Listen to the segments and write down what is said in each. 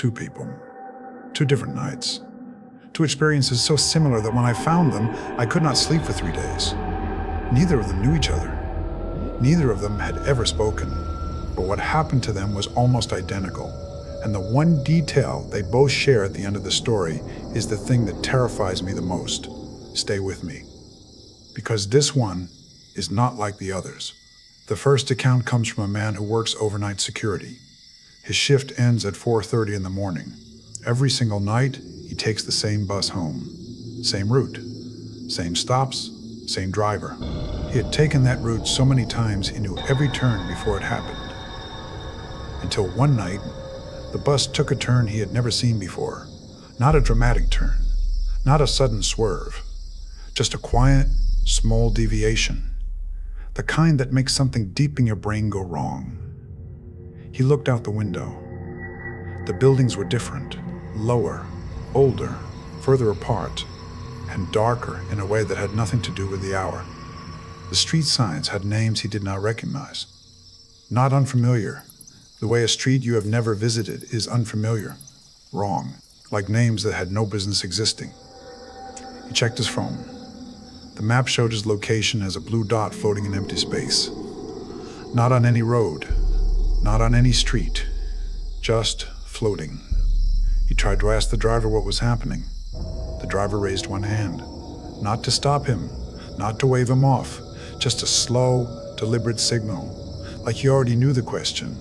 two people, two different nights, two experiences so similar that when I found them, I could not sleep for 3 days. Neither of them knew each other. Neither of them had ever spoken, but what happened to them was almost identical. And the one detail they both share at the end of the story is the thing that terrifies me the most. Stay with me. Because this one is not like the others. The first account comes from a man who works overnight security. His shift ends at 4:30 in the morning. Every single night, he takes the same bus home. Same route, same stops, same driver. He had taken that route so many times he knew every turn before it happened. Until one night, the bus took a turn he had never seen before. Not a dramatic turn, not a sudden swerve, just a quiet, small deviation. The kind that makes something deep in your brain go wrong. He looked out the window. The buildings were different, lower, older, further apart, and darker in a way that had nothing to do with the hour. The street signs had names he did not recognize. Not unfamiliar. The way a street you have never visited is unfamiliar. Wrong. Like names that had no business existing. He checked his phone. The map showed his location as a blue dot floating in empty space. Not on any road. Not on any street. Just floating. He tried to ask the driver what was happening. The driver raised one hand. Not to stop him. Not to wave him off. Just a slow, deliberate signal. Like he already knew the question.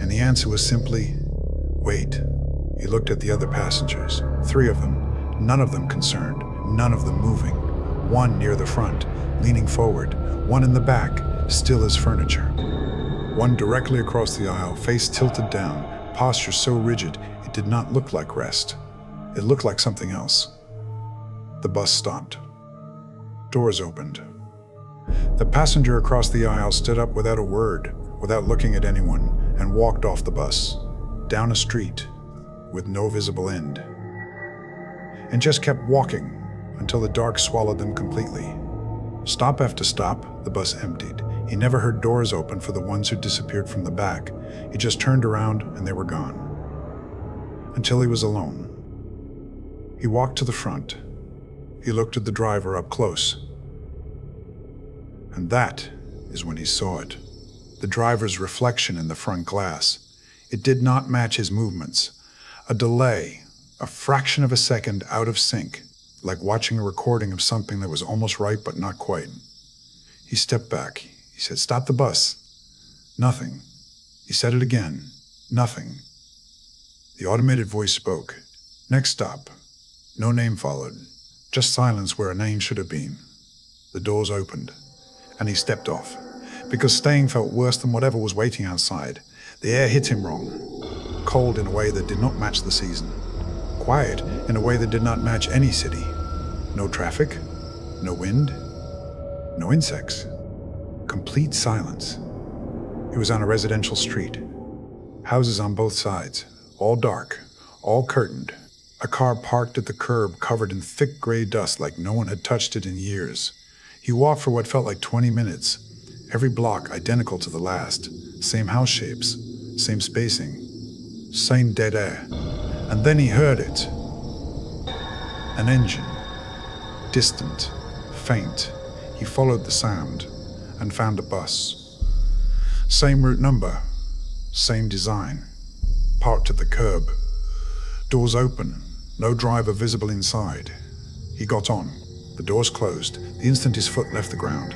And the answer was simply, wait. He looked at the other passengers. 3 of them. None of them concerned. None of them moving. One near the front, leaning forward. One in the back, still as furniture. One directly across the aisle, face tilted down, posture so rigid it did not look like rest. It looked like something else. The bus stopped. Doors opened. The passenger across the aisle stood up without a word, without looking at anyone, and walked off the bus, down a street, with no visible end. And just kept walking until the dark swallowed them completely. Stop after stop, the bus emptied. He never heard doors open for the ones who disappeared from the back. He just turned around and they were gone. Until he was alone. He walked to the front. He looked at the driver up close. And that is when he saw it. The driver's reflection in the front glass. It did not match his movements. A delay, a fraction of a second out of sync, like watching a recording of something that was almost right but not quite. He stepped back. He said, "Stop the bus." Nothing. He said it again. Nothing. The automated voice spoke. Next stop. No name followed. Just silence where a name should have been. The doors opened, and he stepped off, because staying felt worse than whatever was waiting outside. The air hit him wrong. Cold in a way that did not match the season. Quiet in a way that did not match any city. No traffic, no wind, no insects. Complete silence. He was on a residential street. Houses on both sides, all dark, all curtained. A car parked at the curb covered in thick gray dust like no one had touched it in years. He walked for what felt like 20 minutes. Every block identical to the last. Same house shapes, same spacing, same dead air. And then he heard it. An engine. Distant, faint. He followed the sound and found a bus. Same route number, same design. Parked at the curb. Doors open, no driver visible inside. He got on. The doors closed the instant his foot left the ground.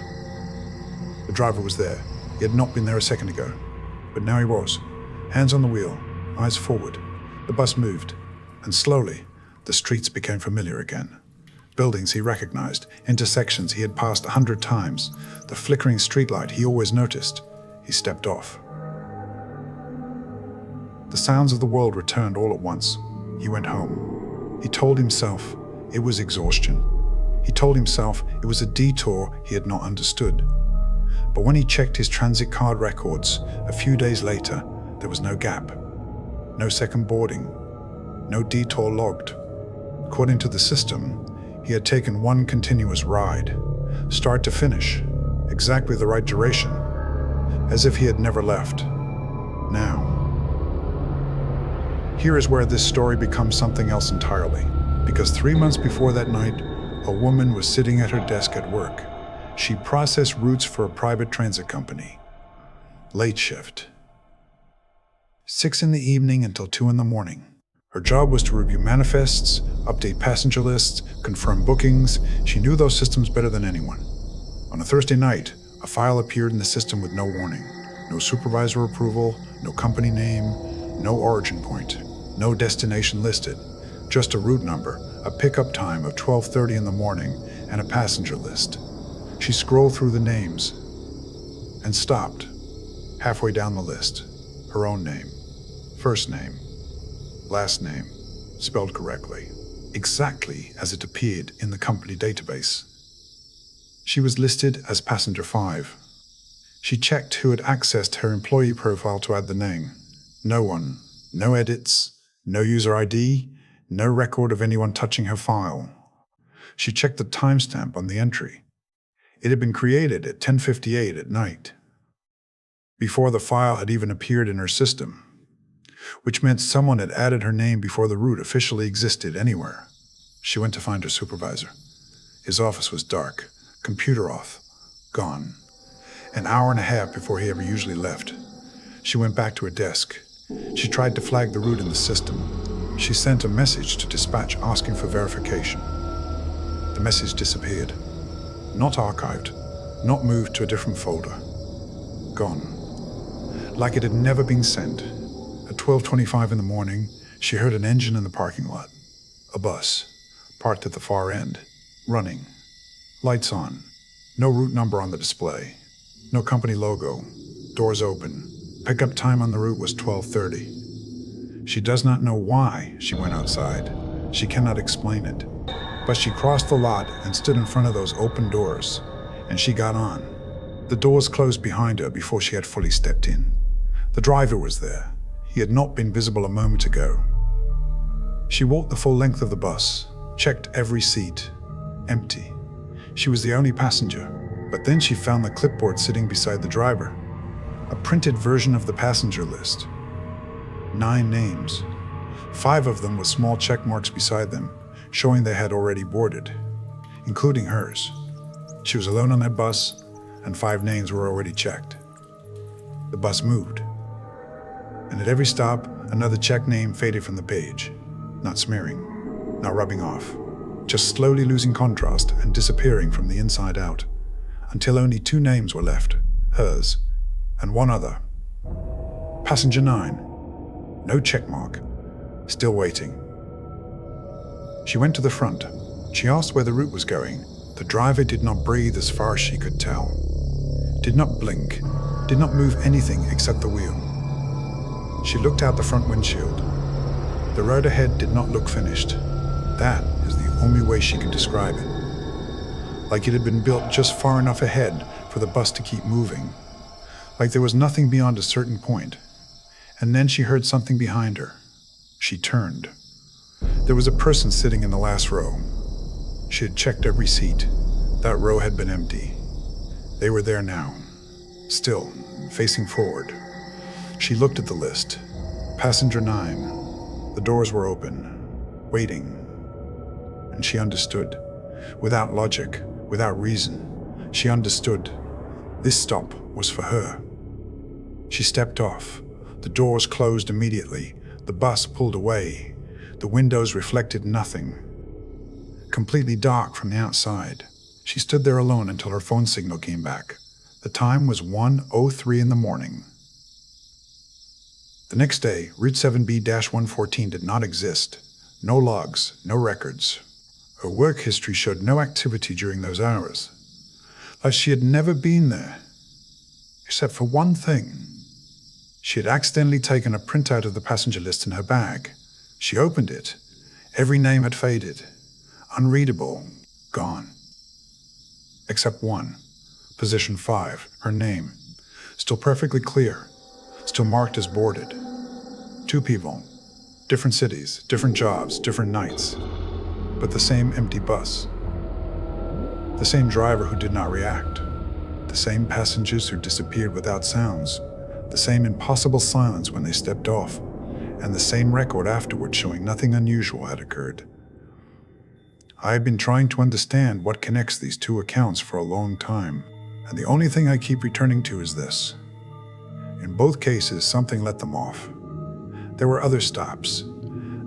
The driver was there. He had not been there a second ago. But now he was. Hands on the wheel, eyes forward. The bus moved, and slowly, the streets became familiar again. Buildings he recognized, intersections he had passed 100 times, the flickering streetlight he always noticed. He stepped off. The sounds of the world returned all at once. He went home. He told himself it was exhaustion. He told himself it was a detour he had not understood. But when he checked his transit card records, a few days later, there was no gap. No second boarding, no detour logged. According to the system, he had taken one continuous ride, start to finish, exactly the right duration, as if he had never left. Now, Here is where this story becomes something else entirely. Because 3 months before that night, a woman was sitting at her desk at work. She processed routes for a private transit company. Late shift. 6 in the evening until 2 in the morning. Her job was to review manifests, update passenger lists, confirm bookings. She knew those systems better than anyone. On a Thursday night, a file appeared in the system with no warning. No supervisor approval, no company name, no origin point, no destination listed. Just a route number, a pickup time of 12:30 in the morning, and a passenger list. She scrolled through the names and stopped. Halfway down the list, her own name, first name, last name, spelled correctly, exactly as it appeared in the company database. She was listed as passenger 5. She checked who had accessed her employee profile to add the name. No one, no edits, no user ID, no record of anyone touching her file. She checked the timestamp on the entry. It had been created at 10:58 at night, before the file had even appeared in her system, which meant someone had added her name before the route officially existed anywhere. She went to find her supervisor. His office was dark, computer off, gone. An hour and a half before he ever usually left. She went back to her desk. She tried to flag the route in the system. She sent a message to dispatch asking for verification. The message disappeared. Not archived, not moved to a different folder. Gone. Like it had never been sent. At 12:25 in the morning, she heard an engine in the parking lot. A bus, parked at the far end, running. Lights on. No route number on the display. No company logo. Doors open. Pickup time on the route was 12:30. She does not know why she went outside. She cannot explain it. But she crossed the lot and stood in front of those open doors, and she got on. The doors closed behind her before she had fully stepped in. The driver was there. He had not been visible a moment ago. She walked the full length of the bus, checked every seat. Empty. She was the only passenger. But then she found the clipboard sitting beside the driver. A printed version of the passenger list. 9 names. 5 of them with small check marks beside them, showing they had already boarded, including hers. She was alone on that bus, and 5 names were already checked. The bus moved. And at every stop, another check name faded from the page. Not smearing, not rubbing off, just slowly losing contrast and disappearing from the inside out, until only 2 names were left, hers and one other. Passenger 9, no checkmark, still waiting. She went to the front. She asked where the route was going. The driver did not breathe as far as she could tell. Did not blink, did not move anything except the wheel. She looked out the front windshield. The road ahead did not look finished. That is the only way she could describe it. Like it had been built just far enough ahead for the bus to keep moving. Like there was nothing beyond a certain point. And then she heard something behind her. She turned. There was a person sitting in the last row. She had checked every seat. That row had been empty. They were there now, still, facing forward. She looked at the list. Passenger 9. The doors were open, waiting. And she understood. Without logic, without reason, she understood. This stop was for her. She stepped off. The doors closed immediately. The bus pulled away. The windows reflected nothing. Completely dark from the outside. She stood there alone until her phone signal came back. The time was 1:03 in the morning. The next day, Route 7B-114 did not exist. No logs, no records. Her work history showed no activity during those hours. Like she had never been there. Except for one thing. She had accidentally taken a printout of the passenger list in her bag. She opened it. Every name had faded. Unreadable. Gone. Except one. Position 5. Her name. Still perfectly clear. Still marked as boarded. 2 people. Different cities, different jobs, different nights. But the same empty bus. The same driver who did not react. The same passengers who disappeared without sounds. The same impossible silence when they stepped off. and the same record afterward showing nothing unusual had occurred. I have been trying to understand what connects these two accounts for a long time, and the only thing I keep returning to is this. In both cases, something let them off. There were other stops.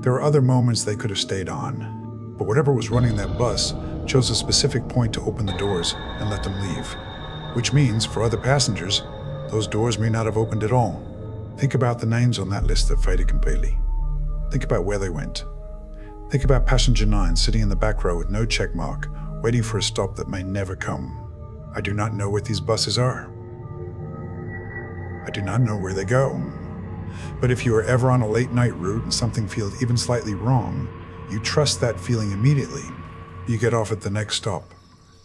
There were other moments they could have stayed on. But whatever was running that bus chose a specific point to open the doors and let them leave. Which means, for other passengers, those doors may not have opened at all. Think about the names on that list that faded completely. Think about where they went. Think about passenger 9 sitting in the back row with no check mark, waiting for a stop that may never come. I do not know what these buses are. I do not know where they go. But if you are ever on a late night route and something feels even slightly wrong, you trust that feeling immediately. You get off at the next stop.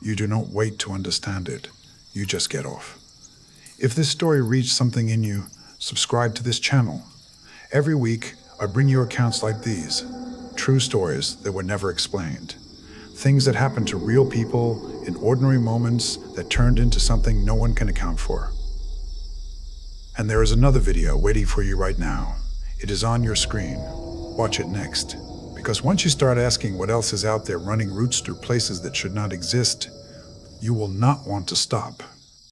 You do not wait to understand it. You just get off. If this story reached something in you, subscribe to this channel. Every week, I bring you accounts like these. True stories that were never explained. Things that happened to real people in ordinary moments that turned into something no one can account for. And there is another video waiting for you right now. It is on your screen. Watch it next. Because once you start asking what else is out there running routes through places that should not exist, you will not want to stop.